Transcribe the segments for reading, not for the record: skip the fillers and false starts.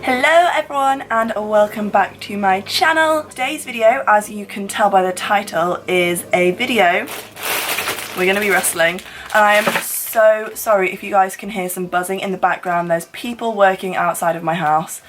Hello everyone and welcome back to my channel. Today's video, as you can tell by the title, is a video. We're going to be wrestling, and I am so sorry if you guys can hear some buzzing in the background. There's people working outside of my house.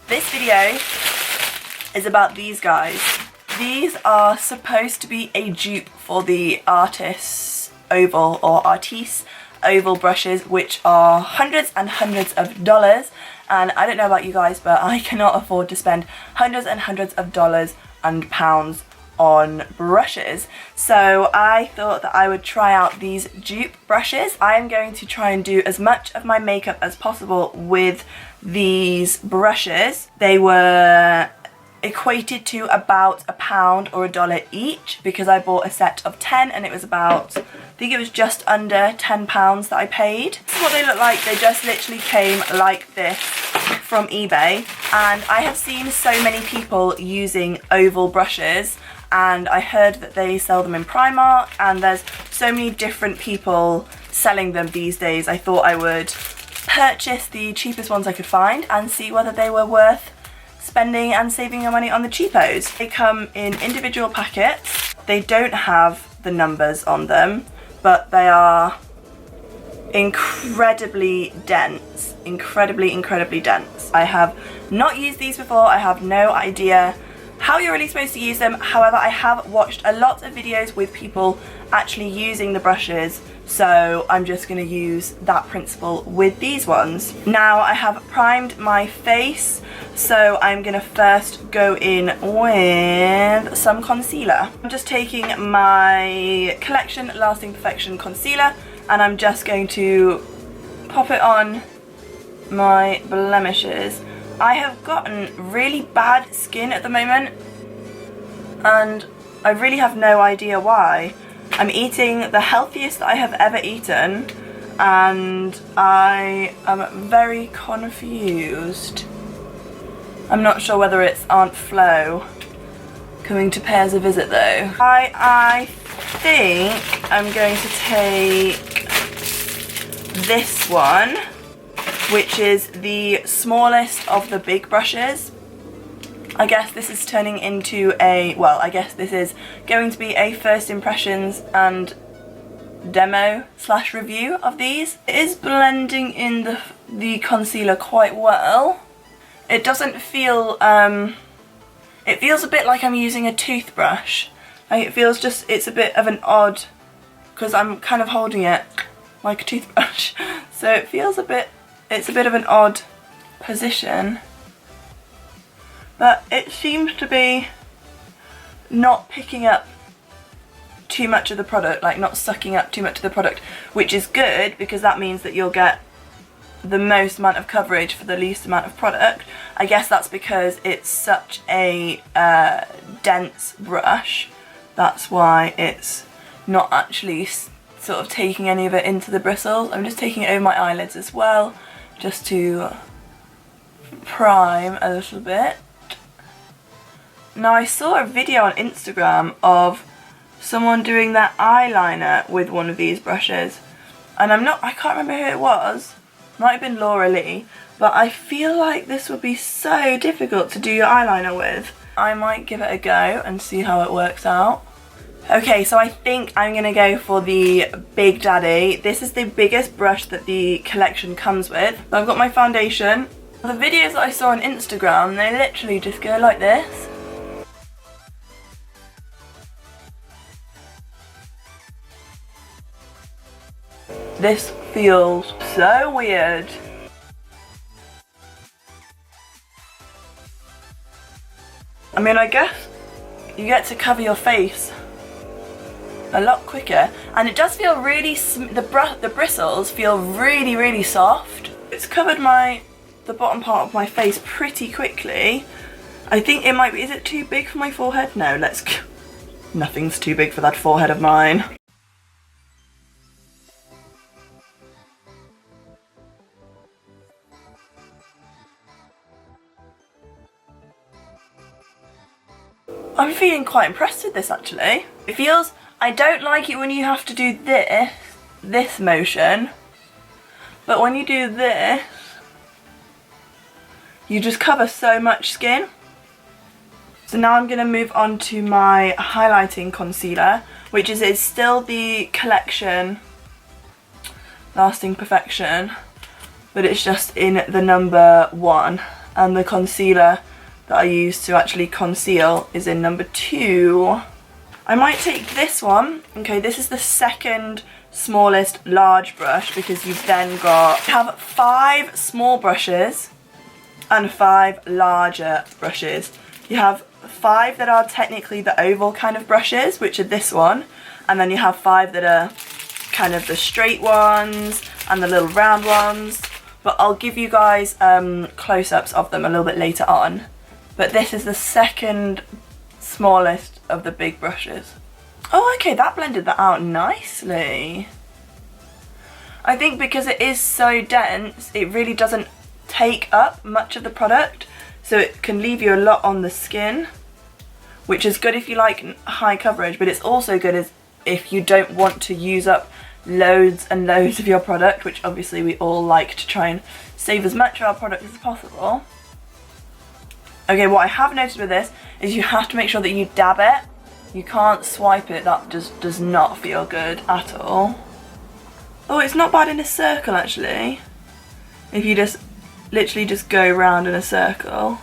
This video is about these guys. These are supposed to be a dupe for the Artis oval or Artis oval brushes, which are hundreds and hundreds of dollars. And I don't know about you guys, but I cannot afford to spend hundreds and hundreds of dollars and pounds on brushes. So I thought that I would try out these dupe brushes. I am going to try and do as much of my makeup as possible with these brushes. They were equated to about £1 or $1 each because I bought a set of 10 and it was about, I think it was just under £10 that I paid. This is what they look like. They just literally came like this from eBay, and I have seen so many people using oval brushes, and I heard that they sell them in Primark, and there's so many different people selling them these days. I thought I would purchase the cheapest ones I could find and see whether they were worth spending and saving your money on the cheapos. They come in individual packets. They don't have the numbers on them, but they are incredibly dense. Incredibly dense. I have not used these before. I have no idea how you're really supposed to use them. However, I have watched a lot of videos with people actually using the brushes, so I'm just going to use that principle with these ones. Now I have primed my face, so I'm going to first go in with some concealer. I'm just taking my Collection Lasting Perfection concealer and I'm just going to pop it on my blemishes. I have gotten really bad skin at the moment and I really have no idea why. I'm eating the healthiest that I have ever eaten and I am very confused. I'm not sure whether it's Aunt Flo coming to pay us a visit though. I think I'm going to take this one, which is the smallest of the big brushes. I guess this is turning into a, well, I guess this is going to be a first impressions and demo slash review of these. It is blending in the concealer quite well. It doesn't feel, it feels a bit like I'm using a toothbrush. Like it feels just, it's a bit of an odd, because I'm kind of holding it like a toothbrush. So it feels a bit, it's a bit of an odd position. But it seems to be not picking up too much of the product, like not sucking up too much of the product, which is good because that means that you'll get the most amount of coverage for the least amount of product. I guess that's because it's such a dense brush. That's why it's not actually sort of taking any of it into the bristles. I'm just taking it over my eyelids as well, just to prime a little bit. Now I saw a video on Instagram of someone doing their eyeliner with one of these brushes, and I can't remember who it was. Might have been Laura Lee, but I feel like this would be so difficult to do your eyeliner with. I might give it a go and see how it works out. Okay, so I think I'm going to go for the Big Daddy. This is the biggest brush that the collection comes with. So I've got my foundation. The videos that I saw on Instagram, they literally just go like this. This feels so weird. I mean, I guess you get to cover your face a lot quicker, and it does feel really, the bristles feel really soft. It's covered the bottom part of my face pretty quickly. I think it might be, is it too big for my forehead? No, nothing's too big for that forehead of mine. I'm feeling quite impressed with this actually. It feels, I don't like it when you have to do this motion, but when you do this, you just cover so much skin. So now I'm going to move on to my highlighting concealer, which is still the Collection Lasting Perfection, but it's just in the number 1, and the concealer that I use to actually conceal is in number 2. I might take this one. Okay, this is the second smallest large brush, because you've then have 5 small brushes and 5 larger brushes. You have 5 that are technically the oval kind of brushes, which are this one, and then you have 5 that are kind of the straight ones and the little round ones, but I'll give you guys close-ups of them a little bit later on. But this is the second smallest of the big brushes. Oh, okay, that blended that out nicely. I think because it is so dense, it really doesn't take up much of the product, so it can leave you a lot on the skin, which is good if you like high coverage, but it's also good if you don't want to use up loads and loads of your product, which obviously we all like to try and save as much of our product as possible. Okay, what I have noticed with this is you have to make sure that you dab it. You can't swipe it, that just does not feel good at all. Oh, it's not bad in a circle actually. If you just literally just go round in a circle.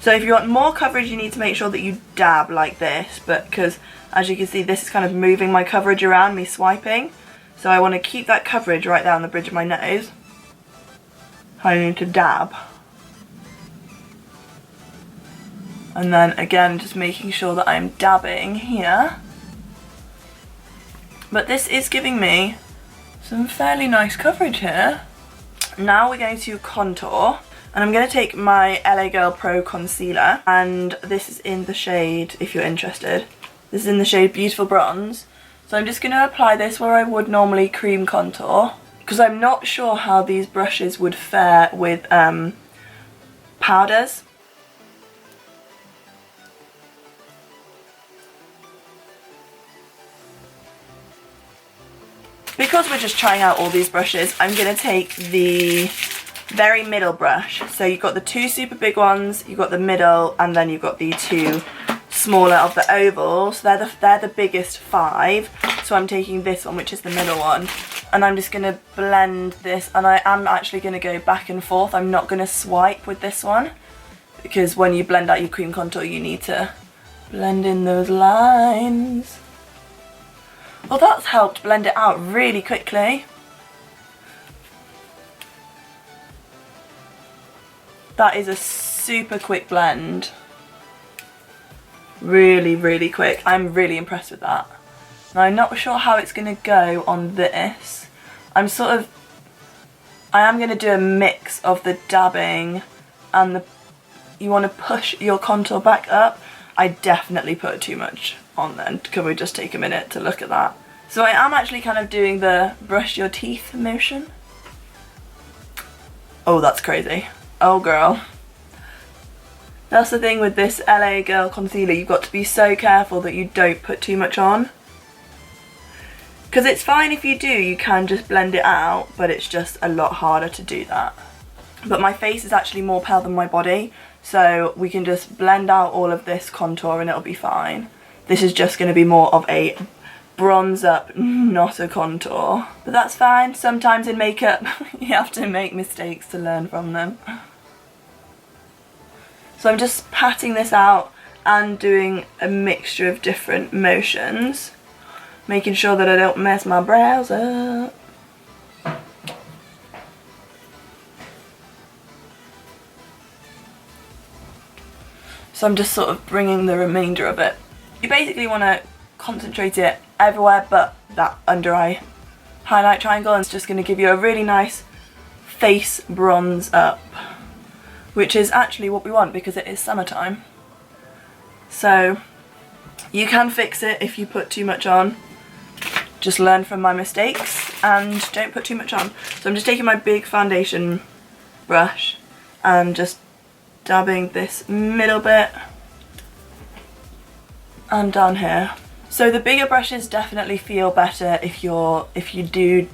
So if you want more coverage, you need to make sure that you dab like this, but because as you can see, this is kind of moving my coverage around, me swiping. So I want to keep that coverage right down the bridge of my nose. I need to dab. And then again, just making sure that I'm dabbing here. But this is giving me some fairly nice coverage here. Now we're going to contour. And I'm going to take my LA Girl Pro Concealer. And this is in the shade, if you're interested, this is in the shade Beautiful Bronze. So I'm just going to apply this where I would normally cream contour, because I'm not sure how these brushes would fare with powders. Because we're just trying out all these brushes, I'm going to take the very middle brush. So you've got the 2 super big ones, you've got the middle, and then you've got the 2 smaller of the ovals. So they're the biggest 5. So I'm taking this one, which is the middle one, and I'm just going to blend this, and I am actually going to go back and forth. I'm not going to swipe with this one, because when you blend out your cream contour, you need to blend in those lines. Well, that's helped blend it out really quickly. That is a super quick blend. Really, really quick. I'm really impressed with that. Now, I'm not sure how it's going to go on this. I am going to do a mix of the dabbing and you want to push your contour back up. I definitely put too much on then. Can we just take a minute to look at that? So I am actually kind of doing the brush your teeth motion. Oh, that's crazy. Oh girl. That's the thing with this LA Girl concealer, you've got to be so careful that you don't put too much on. Because it's fine if you do, you can just blend it out, but it's just a lot harder to do that. But my face is actually more pale than my body, so we can just blend out all of this contour and it'll be fine. This is just going to be more of a bronze up, not a contour. But that's fine, sometimes in makeup you have to make mistakes to learn from them. So I'm just patting this out and doing a mixture of different motions, making sure that I don't mess my brows up. So I'm just sort of bringing the remainder of it. You basically want to concentrate it everywhere but that under eye highlight triangle, and it's just going to give you a really nice face bronze up, which is actually what we want because it is summertime. So you can fix it if you put too much on. Just learn from my mistakes and don't put too much on. So I'm just taking my big foundation brush and just dabbing this middle bit and down here. So the bigger brushes definitely feel better if you do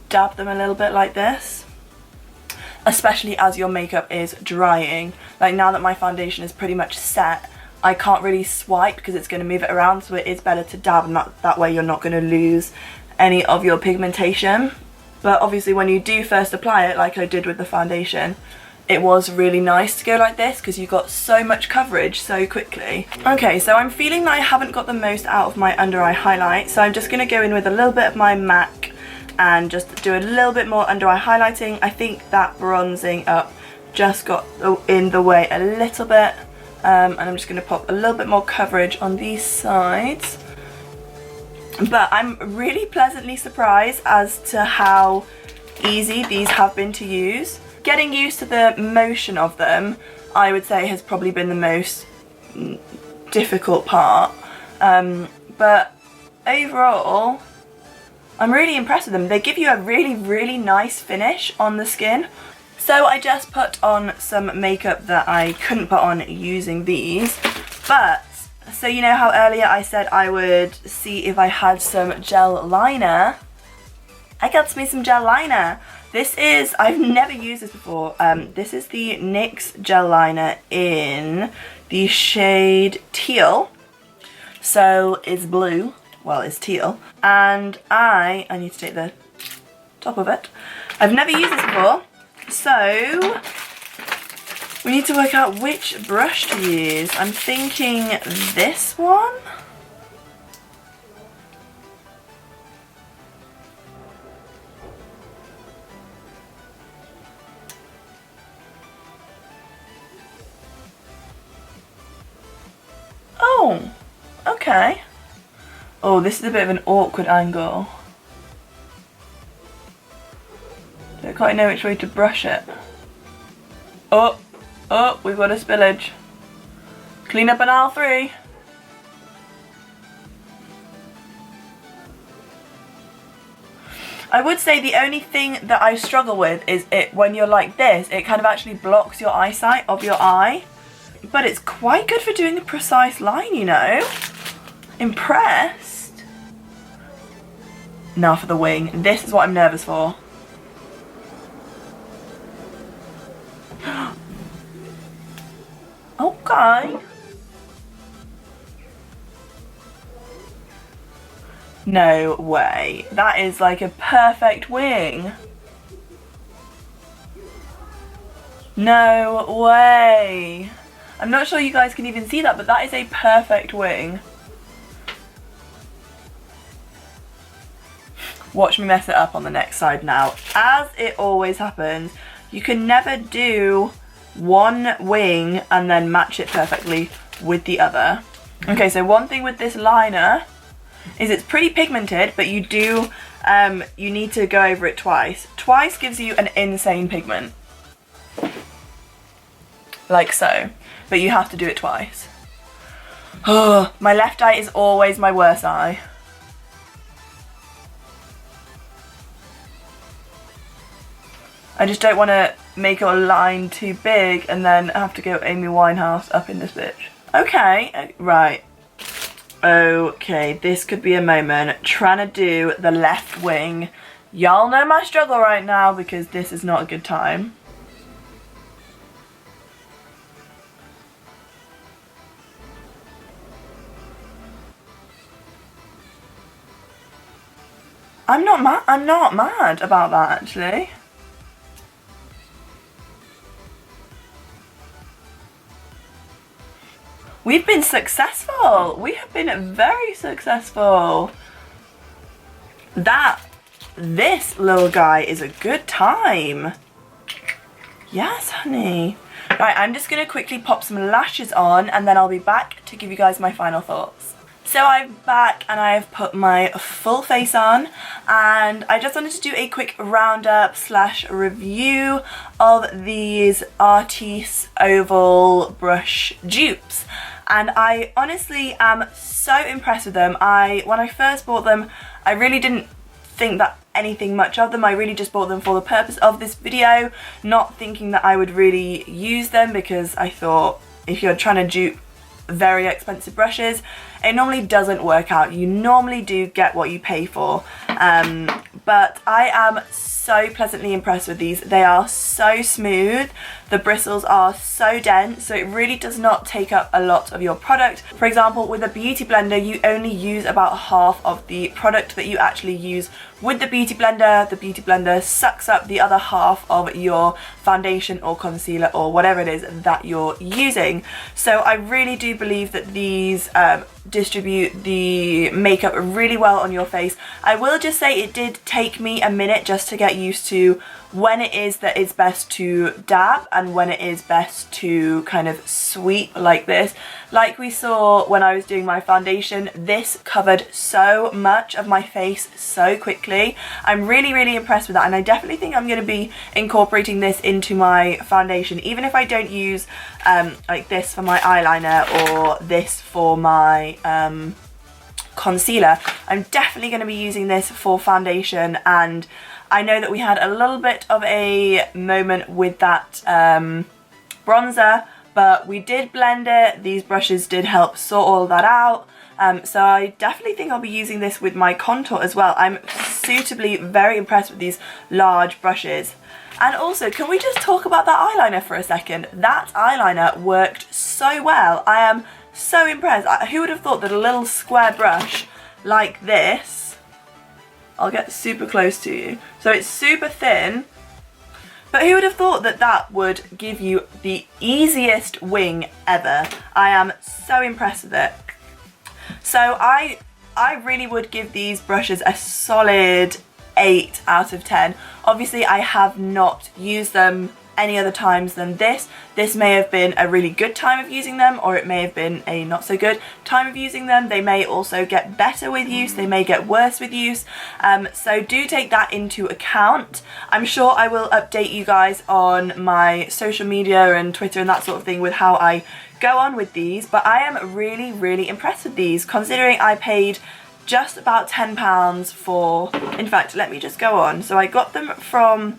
dab them a little bit like this. especially as your makeup is drying. Like now that my foundation is pretty much set, I can't really swipe because it's going to move it around, so it is better to dab, and that way you're not going to lose any of your pigmentation. But obviously when you do first apply it, like I did with the foundation, it was really nice to go like this because you got so much coverage so quickly. Okay, so I'm feeling that I haven't got the most out of my under eye highlight, so I'm just going to go in with a little bit of my MAC and just do a little bit more under eye highlighting. I think that bronzing up just got in the way a little bit, and I'm just going to pop a little bit more coverage on these sides. But I'm really pleasantly surprised as to how easy these have been to use. Getting used to the motion of them, I would say, has probably been the most difficult part. But overall, I'm really impressed with them. They give you a really, really nice finish on the skin. So I just put on some makeup that I couldn't put on using these. But, so you know how earlier I said I would see if I had some gel liner? I got me some gel liner. This is, I've never used this before. This is the NYX gel liner in the shade teal. So it's blue, well it's teal. And I need to take the top of it. I've never used this before. So we need to work out which brush to use. I'm thinking this one. Oh, okay. Oh, this is a bit of an awkward angle. Don't quite know which way to brush it. Oh, we've got a spillage. Clean up on aisle 3. I would say the only thing that I struggle with is when you're like this, it kind of actually blocks your eyesight of your eye. But it's quite good for doing a precise line, you know. Impressed. Now for the wing. This is what I'm nervous for. Okay. No way. That is like a perfect wing. No way. I'm not sure you guys can even see that, but that is a perfect wing. Watch me mess it up on the next side now. As it always happens, you can never do one wing and then match it perfectly with the other. Okay, so one thing with this liner is it's pretty pigmented, but you do, you need to go over it twice. Twice gives you an insane pigment. Like so. But you have to do it twice. Oh, my left eye is always my worst eye. I just don't want to make a line too big and then have to go Amy Winehouse up in this bitch. Okay, right. Okay, this could be a moment. Trying to do the left wing. Y'all know my struggle right now because this is not a good time. I'm not mad about that actually. We've been successful. We have been very successful. This little guy is a good time. Yes, honey. Right, I'm just gonna quickly pop some lashes on and then I'll be back to give you guys my final thoughts. So I'm back and I've put my full face on, and I just wanted to do a quick roundup / review of these Artis oval brush dupes. And I honestly am so impressed with them. When I first bought them, I really didn't think that anything much of them. I really just bought them for the purpose of this video, not thinking that I would really use them, because I thought if you're trying to dupe very expensive brushes, it normally doesn't work out. You normally do get what you pay for. But I am so pleasantly impressed with these. They are so smooth, the bristles are so dense, so it really does not take up a lot of your product. For example, with a beauty blender, you only use about half of the product that you actually use with the beauty blender. The beauty blender sucks up the other half of your foundation or concealer or whatever it is that you're using. So I really do believe that these distribute the makeup really well on your face. I will just say it did take me a minute just to get used to when it is that it's best to dab and when it is best to kind of sweep like this. Like we saw when I was doing my foundation, this covered so much of my face so quickly. I'm really impressed with that, and I definitely think I'm going to be incorporating this into my foundation, even if I don't use like this for my eyeliner or this for my concealer. I'm definitely going to be using this for foundation. And I know that we had a little bit of a moment with that bronzer, but we did blend it. These brushes did help sort all that out. So I definitely think I'll be using this with my contour as well. I'm suitably very impressed with these large brushes. And also, can we just talk about that eyeliner for a second? That eyeliner worked so well. I am so impressed. Who would have thought that a little square brush like this, I'll get super close to you, so it's super thin, but who would have thought that that would give you the easiest wing ever? I am so impressed with it. So I really would give these brushes a solid 8 out of 10. Obviously I have not used them any other times than this. This may have been a really good time of using them, or it may have been a not so good time of using them. They may also get better with use, they may get worse with use, so do take that into account. I'm sure I will update you guys on my social media and Twitter and that sort of thing with how I go on with these, but I am really impressed with these, considering I paid just about £10 for, in fact, let me just go on. So I got them from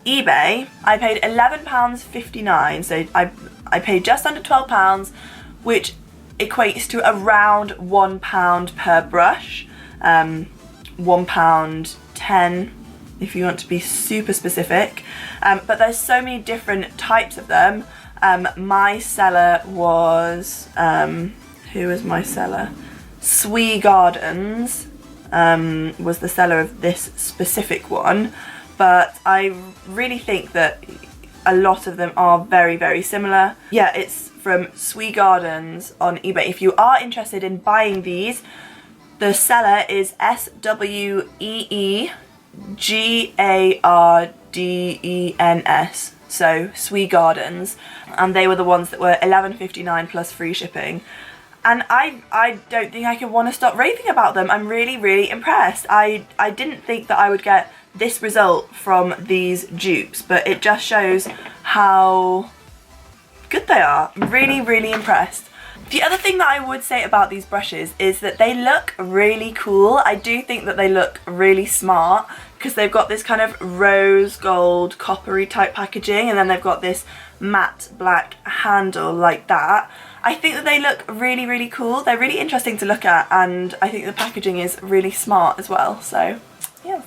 eBay. I paid £11.59, so I paid just under £12, which equates to around £1 per brush, £1.10 if you want to be super specific, but there's so many different types of them. My seller was, who was my seller? Swee Gardens was the seller of this specific one, but I really think that a lot of them are very similar. Yeah, it's from Swee Gardens on eBay. If you are interested in buying these, the seller is SWEEGARDENS, so Swee Gardens, and they were the ones that were £11.59 plus free shipping. And I don't think I can want to stop raving about them. I'm really impressed. I didn't think that I would get this result from these dupes, but it just shows how good they are. I'm really impressed. The other thing that I would say about these brushes is that they look really cool. I do think that they look really smart because they've got this kind of rose gold coppery type packaging, and then they've got this matte black handle like that. I think that they look really cool. They're really interesting to look at, and I think the packaging is really smart as well, so yeah.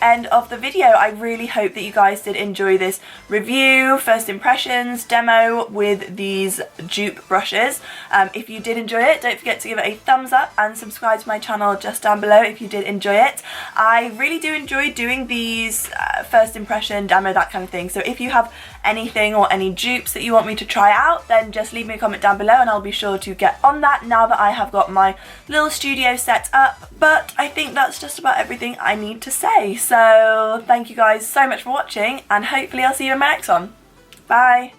end of the video. I really hope that you guys did enjoy this review, first impressions, demo with these dupe brushes. If you did enjoy it, don't forget to give it a thumbs up and subscribe to my channel just down below if you did enjoy it. I really do enjoy doing these first impression, demo, that kind of thing. So if you have anything or any dupes that you want me to try out, then just leave me a comment down below and I'll be sure to get on that now that I have got my little studio set up. But I think that's just about everything I need to say. So thank you guys so much for watching, and hopefully I'll see you in my next one. Bye!